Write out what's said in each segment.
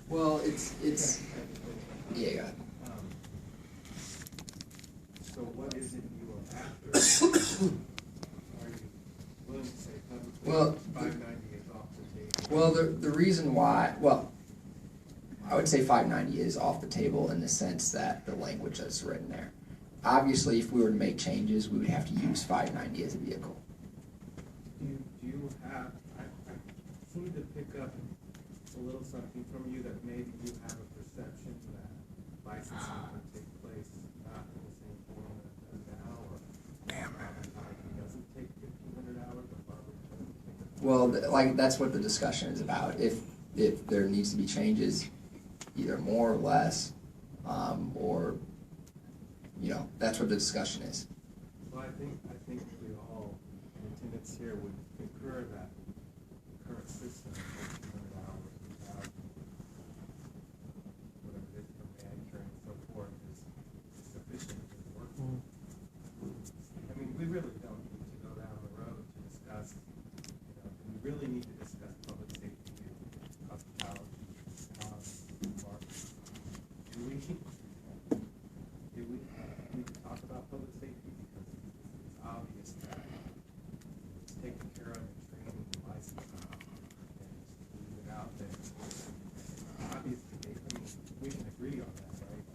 Well, it's yeah. Go ahead. So what is it you are after? Are you willing to say publicly Well, 590 is off the table? Well, the reason why, well, I would say 590 is off the table in the sense that the language that's written there. Obviously, if we were to make changes, we would have to use 590 as a vehicle. Do you have, I seem to pick up a little something from you that maybe you have a perception that licensing would take place not in the same form that it does now, or it doesn't take 1,500 hours, or Well, like that's what the discussion is about. If there needs to be changes, either more or less, or that's what the discussion is. Well, I think we all in attendance here would concur that the current system of 1,500 hours without whatever it is from management and so forth is sufficient to work. I mean, we really don't need to go down the road to discuss. We really need to discuss public safety, hospitality, do we need to talk about public safety because it's obvious that it's taken care of in training and licensing and leave it out there. Obviously, we can agree on that, right?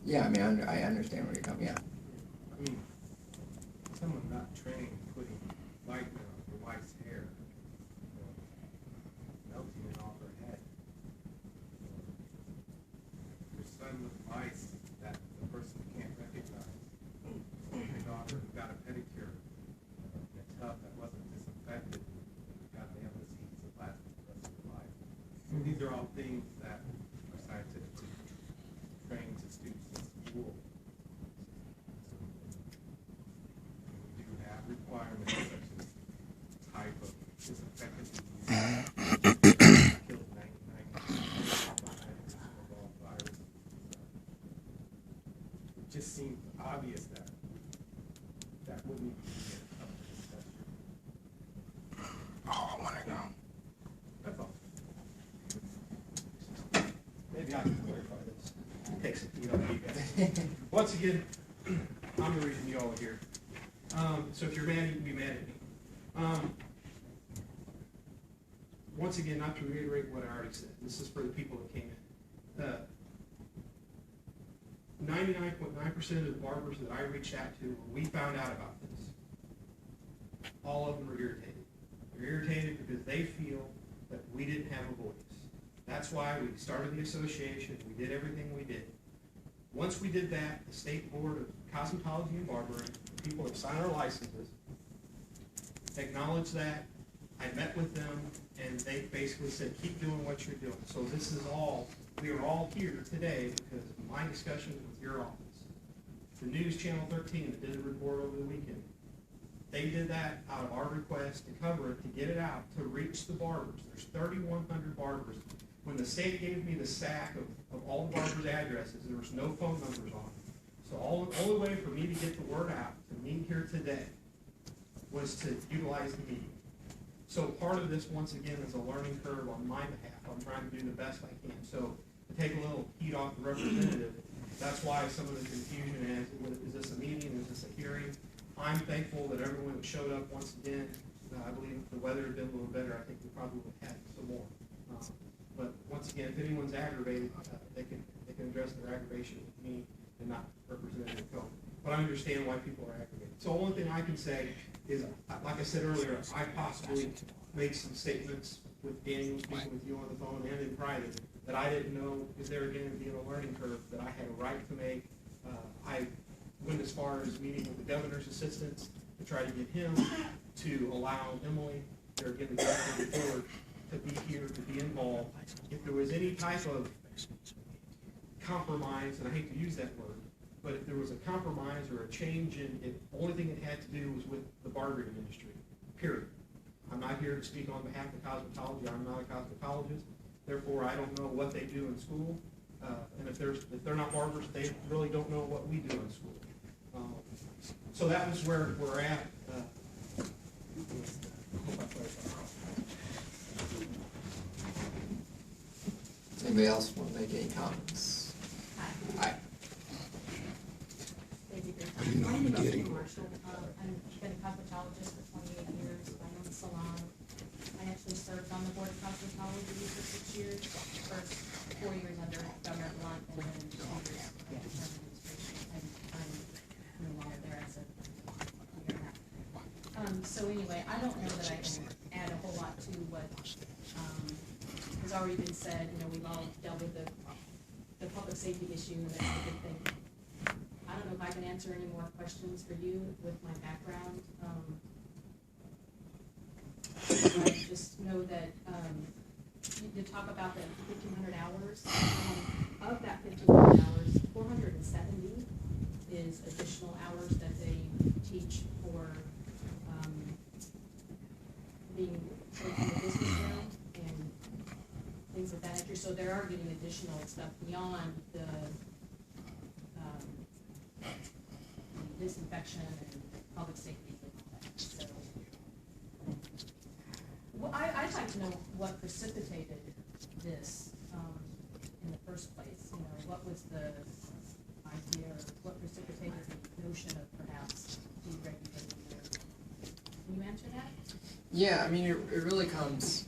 Yeah, I mean, I understand where you're coming. Yeah. I mean, someone not trained putting light on your wife's hair, melting it off her head. Your son with mice that the person can't recognize. Your daughter who got a pedicure in a tub that wasn't disinfected and got the disease that lasted the rest of your life. These are all things that are scientifically trained to students in school. We do have requirements such as type of disinfectant we use, kills 99% of all viruses. It just seems obvious that wouldn't even be up for discussion. Oh, I want to go. That's all. Maybe I can clarify this. Takes, once again, I'm the reason you all are here. So if you're mad, you can be mad at me. Once again, not to reiterate what I already said. This is for the people that came in. 99.9% of the barbers that I reached out to, when we found out about this, all of them are irritated. They're irritated because they feel that we didn't have a voice. That's why we started the association. We did everything we did. Once we did that, the State Board of Cosmetology and Barbering, the people that sign our licenses, acknowledged that. I met with them, and they basically said, keep doing what you're doing. So this is all, we are all here today because of my discussion with your office. The News Channel 13 that did a report over the weekend, they did that out of our request to cover it, to get it out, to reach the barbers. There's 3,100 barbers. When the state gave me the stack of all the barbers' addresses, there was no phone numbers on it. So the only way for me to get the word out, to meet here today, was to utilize the media. So part of this, once again, is a learning curve on my behalf. I'm trying to do the best I can. So to take a little heat off the representative, that's why some of the confusion is this a meeting, is this a hearing? I'm thankful that everyone that showed up once again. I believe if the weather had been a little better, I think we probably would have had some more. But once again, if anyone's aggravated, they can address their aggravation with me and not Representative Koenig. But I understand why people are aggravated. So the only thing I can say is, like I said earlier, I possibly made some statements with Daniel, speaking with you on the phone and in private, that I didn't know is there going to be a learning curve that I had a right to make. I went as far as meeting with the governor's assistants to try to get him to allow Emily, or again the governor of the board, to be here, to be involved. If there was any type of compromise, and I hate to use that word, but if there was a compromise or a change in it, the only thing it had to do was with the barbering industry, period. I'm not here to speak on behalf of cosmetology. I'm not a cosmetologist. Therefore, I don't know what they do in school. And if they're not barbers, they really don't know what we do in school. So that was where we're at. Anybody else want to make any comments? Aye. Thank you for your I didn't know time. you My name is did it. Marshall. I've been a cosmetologist for 28 years. I own a salon. I actually served on the board of cosmetology for 6 years. First 4 years under Governor Blunt, and then 2 years under his administration. And I'm no longer there as of a year and a half. So anyway, I don't know that I can add a whole lot to what has already been said. You know, we've all dealt with the public safety issue, and that's a good thing. I don't know if I can answer any more questions for you with my background. I just know that you talk about the 1,500 hours. Of that 1,500 hours, 470 is additional hours that they teach for being in the business realm and things of that nature. So they are getting additional stuff beyond the disinfection and public safety and all that. So, well, I'd like to know what precipitated this in the first place. You know, what was the idea, or what precipitated the notion of perhaps deregulating? Can you answer that? Yeah, I mean, it really comes